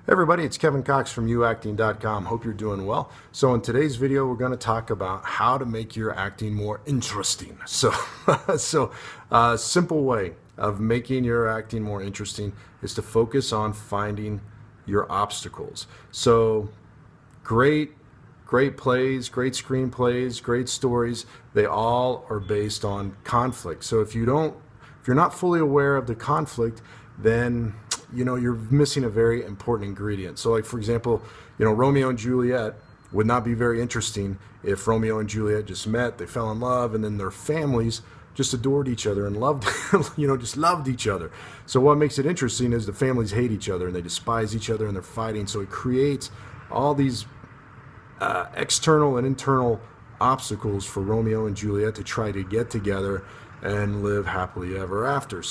Everybody, it's Kevin Cox from YouActing.com. Hope you're doing well. So in today's video, we're going to talk about how to make your acting more interesting. Simple way of making your acting more interesting is to focus on finding your obstacles. So great plays, great screenplays, great stories, they all are based on conflict. So if you're not fully aware of the conflict, then you're missing a very important ingredient. So like, for example, Romeo and Juliet would not be very interesting if Romeo and Juliet just met, they fell in love, and then their families just adored each other and loved, just loved each other. So what makes it interesting is the families hate each other and they despise each other and they're fighting. So it creates all these external and internal obstacles for Romeo and Juliet to try to get together and live happily ever after.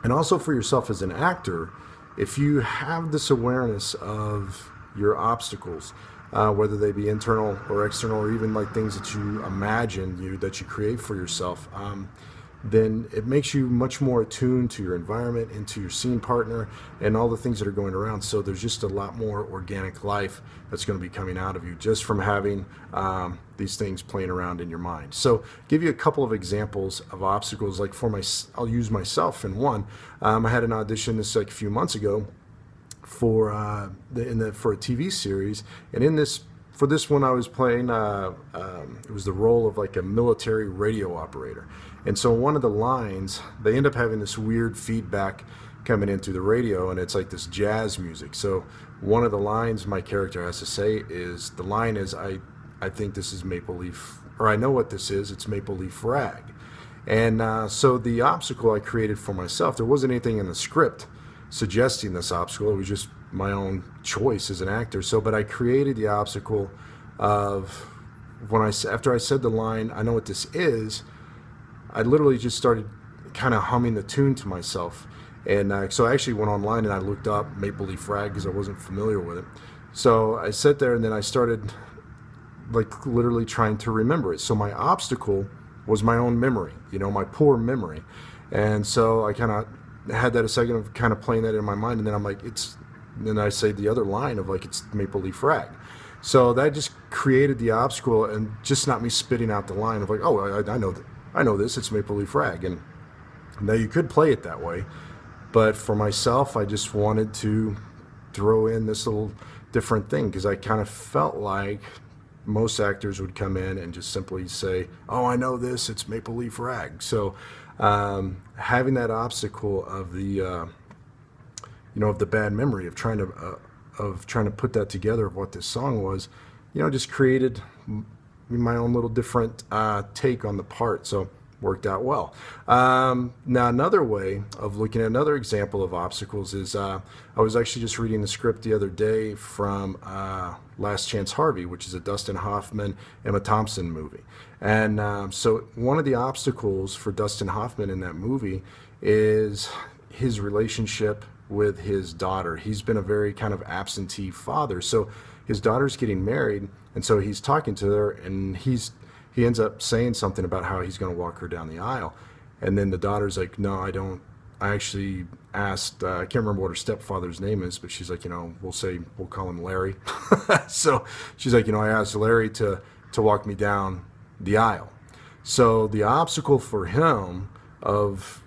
And also for yourself as an actor, if you have this awareness of your obstacles, whether they be internal or external, or even like things that you imagine that you create for yourself, then it makes you much more attuned to your environment and to your scene partner and all the things that are going around. So there's just a lot more organic life that's going to be coming out of you just from having these things playing around in your mind. So give you a couple of examples of obstacles. Like I'll use myself in one. I had an audition this like a few months ago for a TV series, and for this one I was playing it was the role of like a military radio operator. And so one of the lines, they end up having this weird feedback coming in through the radio, and it's like this jazz music. So one of the lines my character has to say is, I think this is maple leaf, or I know what this is, it's maple leaf rag. And so the obstacle I created for myself, there wasn't anything in the script suggesting this obstacle, it was just my own choice as an actor. But I created the obstacle of after I said the line, I know what this is, I literally just started kind of humming the tune to myself. And so I actually went online and I looked up Maple Leaf Rag because I wasn't familiar with it. So I sat there and then I started like literally trying to remember it. So my obstacle was my own memory, my poor memory. And so I kind of had that a second of kind of playing that in my mind, and then I'm like, then I say the other line of like, it's Maple Leaf Rag. So that just created the obstacle, and just not me spitting out the line of like, oh, I know this, it's Maple Leaf Rag. And now you could play it that way, but for myself, I just wanted to throw in this little different thing because I kind of felt like most actors would come in and just simply say, oh, I know this, it's Maple Leaf Rag. So having that obstacle of the of the bad memory of trying to put that together of what this song was, just created my own little different take on the part. So worked out well. Now another way of looking at another example of obstacles is I was actually just reading the script the other day from Last Chance Harvey, which is a Dustin Hoffman, Emma Thompson movie. And so one of the obstacles for Dustin Hoffman in that movie is his relationship with his daughter. He's been a very kind of absentee father. So his daughter's getting married, and so he's talking to her, and he ends up saying something about how he's going to walk her down the aisle. And then the daughter's like, no, I don't. I actually asked, I can't remember what her stepfather's name is, but she's like, we'll call him Larry. So she's like, I asked Larry to walk me down the aisle. So the obstacle for him of,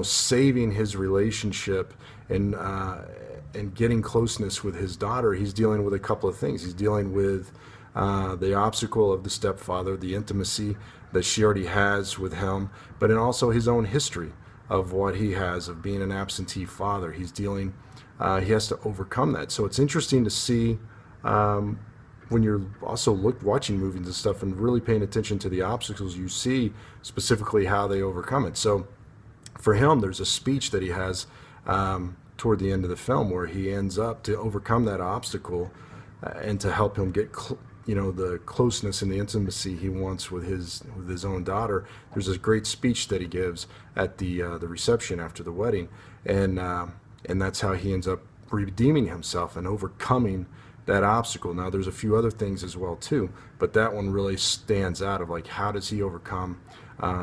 saving his relationship and getting closeness with his daughter, he's dealing with a couple of things. He's dealing with the obstacle of the stepfather, the intimacy that she already has with him, but then also his own history of what he has of being an absentee father. He has to overcome that. So it's interesting to see when you're also watching movies and stuff and really paying attention to the obstacles, you see specifically how they overcome it. So for him, there's a speech that he has toward the end of the film where he ends up to overcome that obstacle and to help him get the closeness and the intimacy he wants with his own daughter. There's this great speech that he gives at the reception after the wedding, and that's how he ends up redeeming himself and overcoming that obstacle. Now there's a few other things as well too, but that one really stands out of like, how does he overcome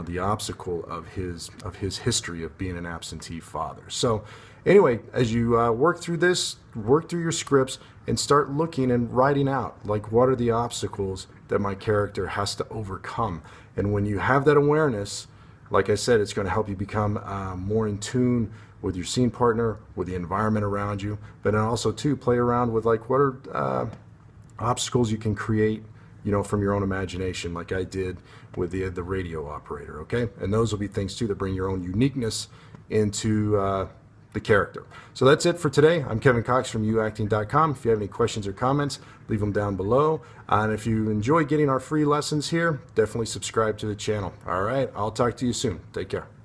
the obstacle of his history of being an absentee father. So anyway, as you work through this, work through your scripts and start looking and writing out, like, what are the obstacles that my character has to overcome? And when you have that awareness, like I said, it's going to help you become more in tune with your scene partner, with the environment around you, but then also too play around with, like, what are obstacles you can create, you know, from your own imagination, like I did with the radio operator. Okay, and those will be things too that bring your own uniqueness into the character. So that's it for today. I'm Kevin Cox from YouActing.com. If you have any questions or comments, leave them down below. And if you enjoy getting our free lessons here, definitely subscribe to the channel. All right, I'll talk to you soon. Take care.